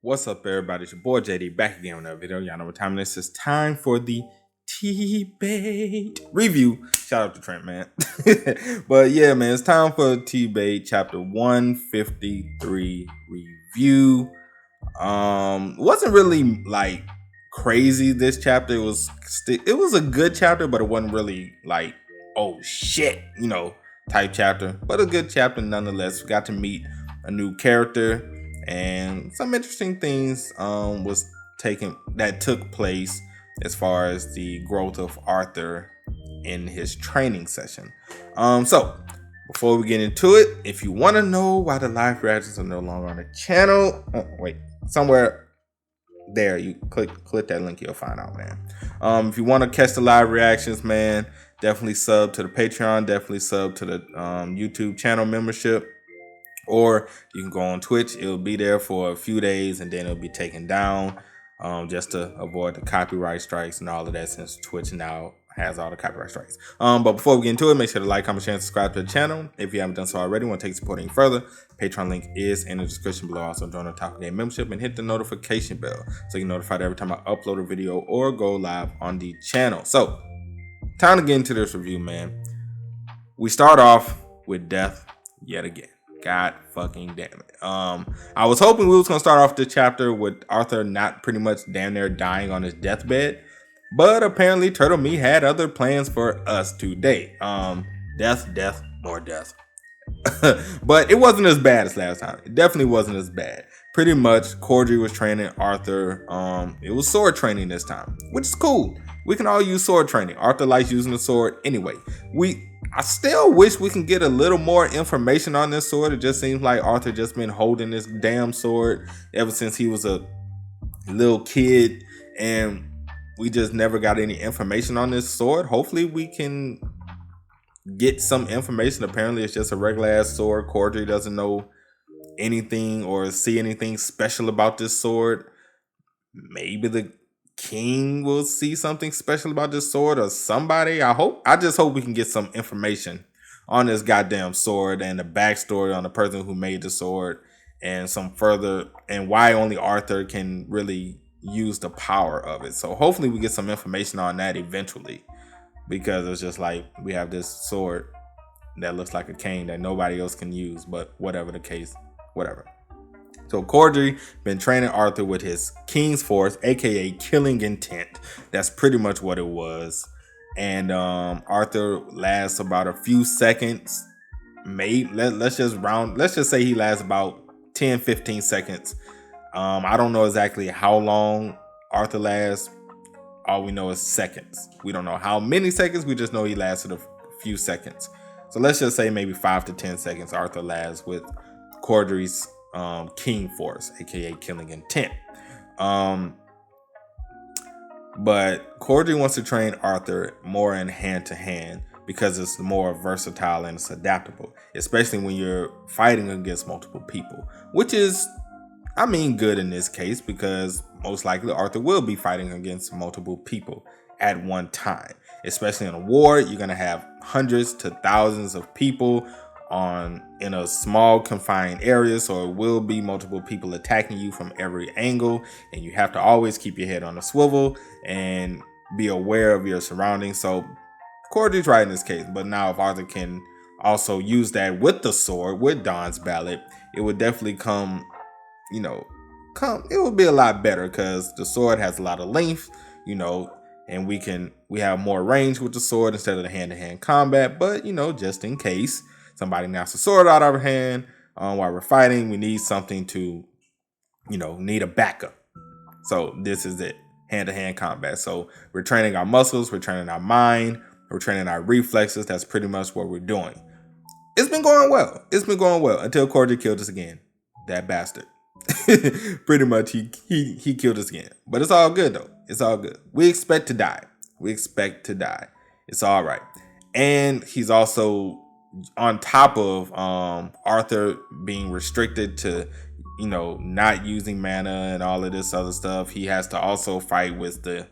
What's up, everybody? It's your boy JD back again with another video. Y'all know what time it is. It's time for the T-Bait review. Shout out to Trent, man. But yeah, man, it's time for T-Bait chapter 153 review. Wasn't really like crazy this chapter. It was a good chapter, but it wasn't really like, oh shit, type chapter. But a good chapter nonetheless. We got to meet a new character. And some interesting things took place as far as the growth of Arthur in his training session. So before we get into it, if you want to know why the live reactions are no longer on the channel, somewhere there you click that link, you'll find out, man. If you want to catch the live reactions, man, definitely sub to the Patreon, definitely sub to the YouTube channel membership. Or you can go on Twitch. It'll be there for a few days and then it'll be taken down just to avoid the copyright strikes and all of that, since Twitch now has all the copyright strikes. But before we get into it, make sure to like, comment, share, and subscribe to the channel. If you haven't done so already, want to take support any further, Patreon link is in the description below. Also join the Top of Game membership and hit the notification bell so you're notified every time I upload a video or go live on the channel. So time to get into this review, man. We start off with death yet again. God fucking damn it. I was hoping we was gonna start off the chapter with Arthur not pretty much damn near dying on his deathbed, but apparently Turtle Meat had other plans for us today. Death, more death. But it wasn't as bad as last time. It definitely wasn't as bad. Pretty much Kordri was training Arthur. It was sword training this time, which is cool. We can all use sword training. Arthur likes using the sword anyway. I still wish we can get a little more information on this sword. It just seems like Arthur just been holding this damn sword ever since he was a little kid, and we just never got any information on this sword. Hopefully we can get some information. Apparently it's just a regular ass sword. Kordri doesn't know anything or see anything special about this sword. Maybe the king will see something special about this sword, or somebody. I just hope we can get some information on this goddamn sword and the backstory on the person who made the sword, and some further, and why only Arthur can really use the power of it. So hopefully we get some information on that eventually, because it's just like we have this sword that looks like a cane that nobody else can use. But whatever the case, whatever. So Kordri been training Arthur with his King's Force, aka killing intent. That's pretty much what it was. And Arthur lasts about a few seconds. Let's just say he lasts about 10-15 seconds. I don't know exactly how long Arthur lasts. All we know is seconds. We don't know how many seconds. We just know he lasted a few seconds. So let's just say maybe 5 to 10 seconds Arthur lasts with Kordri's King Force, aka killing intent. But Kordri wants to train Arthur more in hand-to-hand because it's more versatile and it's adaptable, especially when you're fighting against multiple people, which is, good in this case, because most likely Arthur will be fighting against multiple people at one time. Especially in a war, you're gonna have hundreds to thousands of people in a small confined area, so it will be multiple people attacking you from every angle, and you have to always keep your head on a swivel and be aware of your surroundings. So Kordri's right in this case, but now if Arthur can also use that with the sword, with Dawn's Ballad, it would definitely it would be a lot better, because the sword has a lot of length, and we have more range with the sword instead of the hand-to-hand combat. But just in case somebody knocks the sword out of our hand while we're fighting, we need something to, need a backup. So this is it, hand-to-hand combat. So we're training our muscles, we're training our mind, we're training our reflexes. That's pretty much what we're doing. It's been going well. Until Kordri killed us again. That bastard. Pretty much he killed us again. But it's all good though. It's all good. We expect to die. It's all right. And he's also, on top of Arthur being restricted to not using mana and all of this other stuff, he has to also fight with the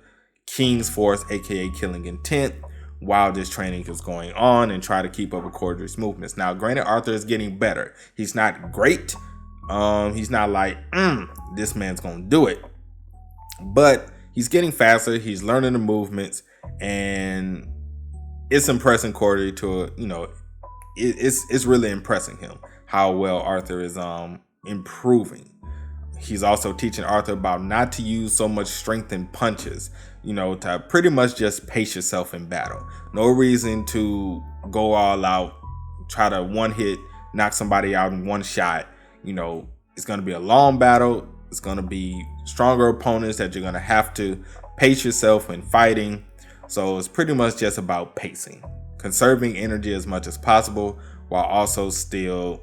King's Force, aka killing intent, while this training is going on, and try to keep up with Kordri's movements. Now granted, Arthur is getting better. He's not great, He's not like, this man's gonna do it. But he's getting faster, he's learning the movements, and it's impressing Kordri to, it's really impressing him how well Arthur is improving. He's also teaching Arthur about not to use so much strength in punches, to pretty much just pace yourself in battle. No reason to go all out, try to one hit, knock somebody out in one shot. It's going to be a long battle. It's going to be stronger opponents that you're going to have to pace yourself in fighting. So it's pretty much just about pacing, conserving energy as much as possible while also still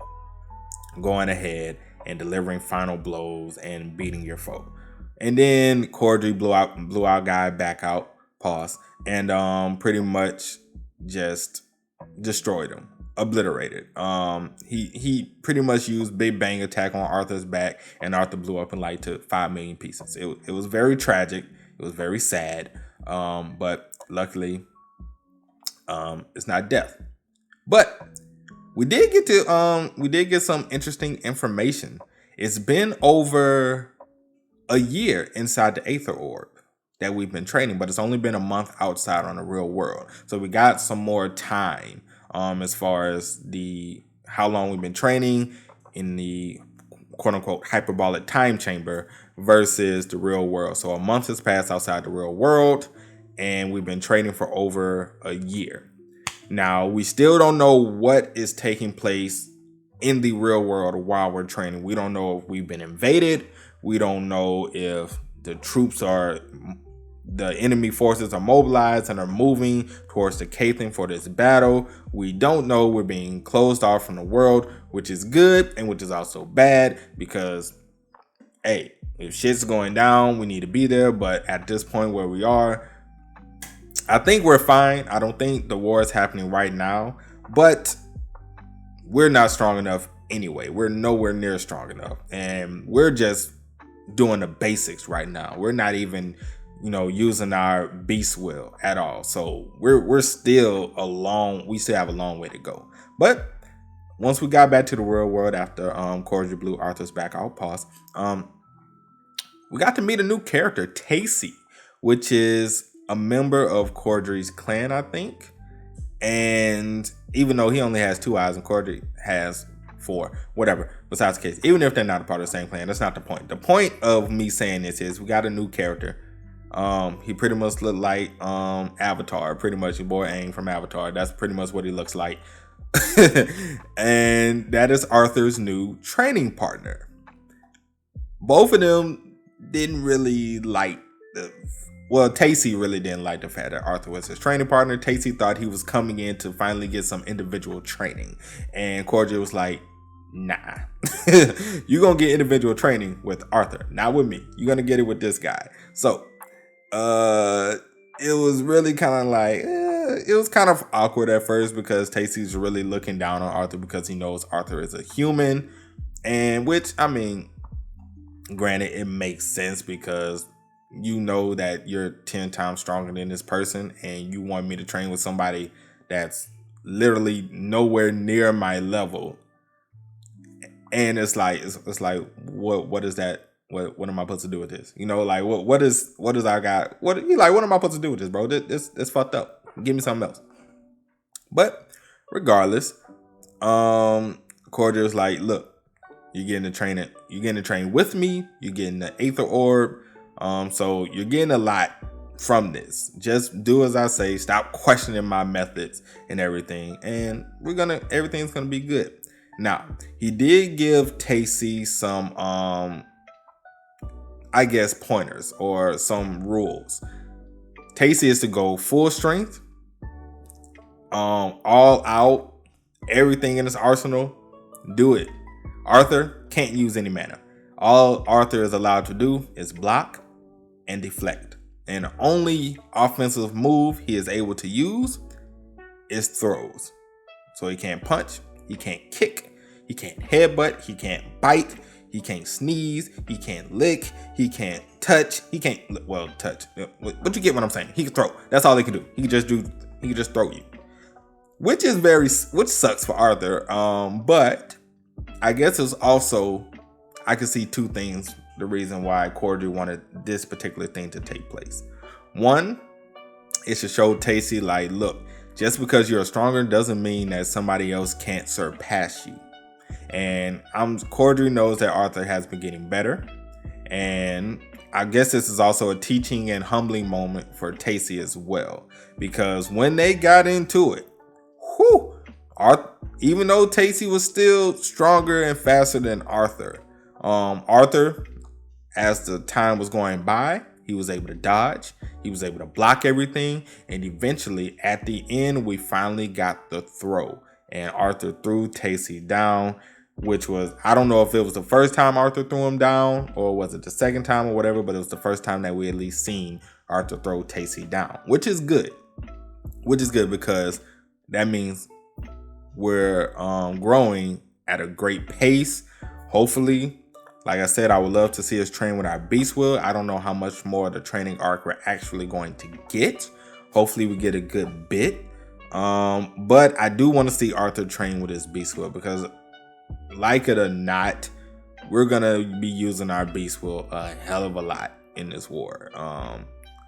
going ahead and delivering final blows and beating your foe. And then Kordri blew out guy back out, pause, and pretty much just destroyed him, obliterated. He pretty much used Big Bang attack on Arthur's back, and Arthur blew up and to 5 million pieces. It was very tragic. It was very sad. But luckily, it's not death. But we did get some interesting information. It's been over a year inside the Aether Orb that we've been training, but it's only been a month outside on the real world. So we got some more time as far as how long we've been training in the quote unquote hyperbolic time chamber versus the real world. So a month has passed outside the real world, and we've been training for over a year. Now, we still don't know what is taking place in the real world while we're training. We don't know if we've been invaded. We don't know if the enemy forces are mobilized and are moving towards the Cathan for this battle. We don't know. We're being closed off from the world, which is good and which is also bad because, hey, if shit's going down, we need to be there. But at this point where we are, I think we're fine. I don't think the war is happening right now, but we're not strong enough anyway. We're nowhere near strong enough, and we're just doing the basics right now. We're not even, using our beast will at all. So we're still we still have a long way to go. But once we got back to the real world after Kordri blew Arthur's back out, pause. We got to meet a new character, Tacy, which is a member of Kordri's clan, I think. And even though he only has 2 eyes and Kordri has 4, whatever, besides the case, even if they're not a part of the same clan, that's not the point. The point of me saying this is we got a new character. He pretty much looked like Avatar, pretty much your boy Aang from Avatar. That's pretty much what he looks like. And that is Arthur's new training partner. Both of them didn't really Tacy really didn't like the fact that Arthur was his training partner. Tacy thought he was coming in to finally get some individual training. And Kordri was like, nah. You're going to get individual training with Arthur, not with me. You're going to get it with this guy. So, it was really kind of it was kind of awkward at first because Tacy's really looking down on Arthur because he knows Arthur is a human. And which, granted, it makes sense because that you're 10 times stronger than this person and you want me to train with somebody that's literally nowhere near my level. And it's like what is that? What am I supposed to do with this? What is our guy? What am I supposed to do with this, bro? This fucked up. Give me something else. But regardless, Kordri was like, look, you're getting to train with me, you're getting the Aether Orb. So you're getting a lot from this. Just do as I say. Stop questioning my methods and everything. And everything's gonna be good. Now, he did give Tacy some, pointers or some rules. Tacy is to go full strength, all out, everything in his arsenal. Do it. Arthur can't use any mana. All Arthur is allowed to do is block and deflect. And the only offensive move he is able to use is throws. So he can't punch, he can't kick, he can't headbutt, he can't bite, he can't sneeze, he can't lick, he can't touch, touch. But you get what I'm saying. He can throw. That's all he can do. He can just throw you. Which sucks for Arthur. But I guess it's also I can see two things. The reason why Kordri wanted this particular thing to take place. One, it should show Tacy like, look, just because you're stronger doesn't mean that somebody else can't surpass you. And Kordri knows that Arthur has been getting better. And I guess this is also a teaching and humbling moment for Tacy as well. Because when they got into it, even though Tacy was still stronger and faster than Arthur, Arthur, as the time was going by, he was able to dodge, he was able to block everything, and eventually at the end we finally got the throw, and Arthur threw Tacy down, which was, I don't know if it was the first time Arthur threw him down or was it the second time or whatever, but it was the first time that we at least seen Arthur throw Tacy down, which is good because that means we're growing at a great pace. Hopefully, like I said, I would love to see us train with our Beast Wheel. I don't know how much more of the training arc we're actually going to get. Hopefully we get a good bit. But I do want to see Arthur train with his Beast Wheel because, like it or not, we're going to be using our Beast Wheel a hell of a lot in this war.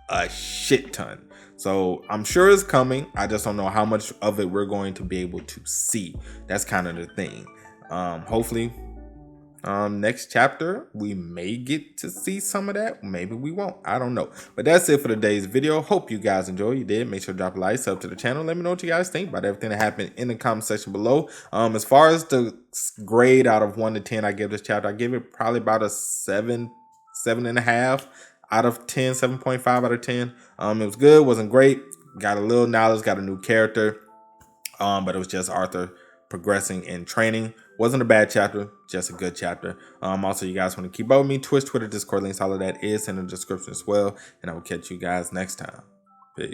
A shit ton. So I'm sure it's coming. I just don't know how much of it we're going to be able to see. That's kind of the thing. Hopefully, next chapter we may get to see some of that. Maybe we won't. I don't know. But that's it for today's video. Hope you guys enjoyed. You did, make sure to drop a like, sub to the channel. Let me know what you guys think about everything that happened in the comment section below. As far as the grade out of 1 to 10 I give this chapter, I give it probably about a 7.5 out of 10, 7.5 out of 10. It was good, wasn't great. Got a little knowledge, got a new character. But it was just Arthur progressing and training. Wasn't a bad chapter, just a good chapter. Also, you guys want to keep up with me, Twitch, Twitter, Discord, links, all of that is in the description as well. And I will catch you guys next time. Peace.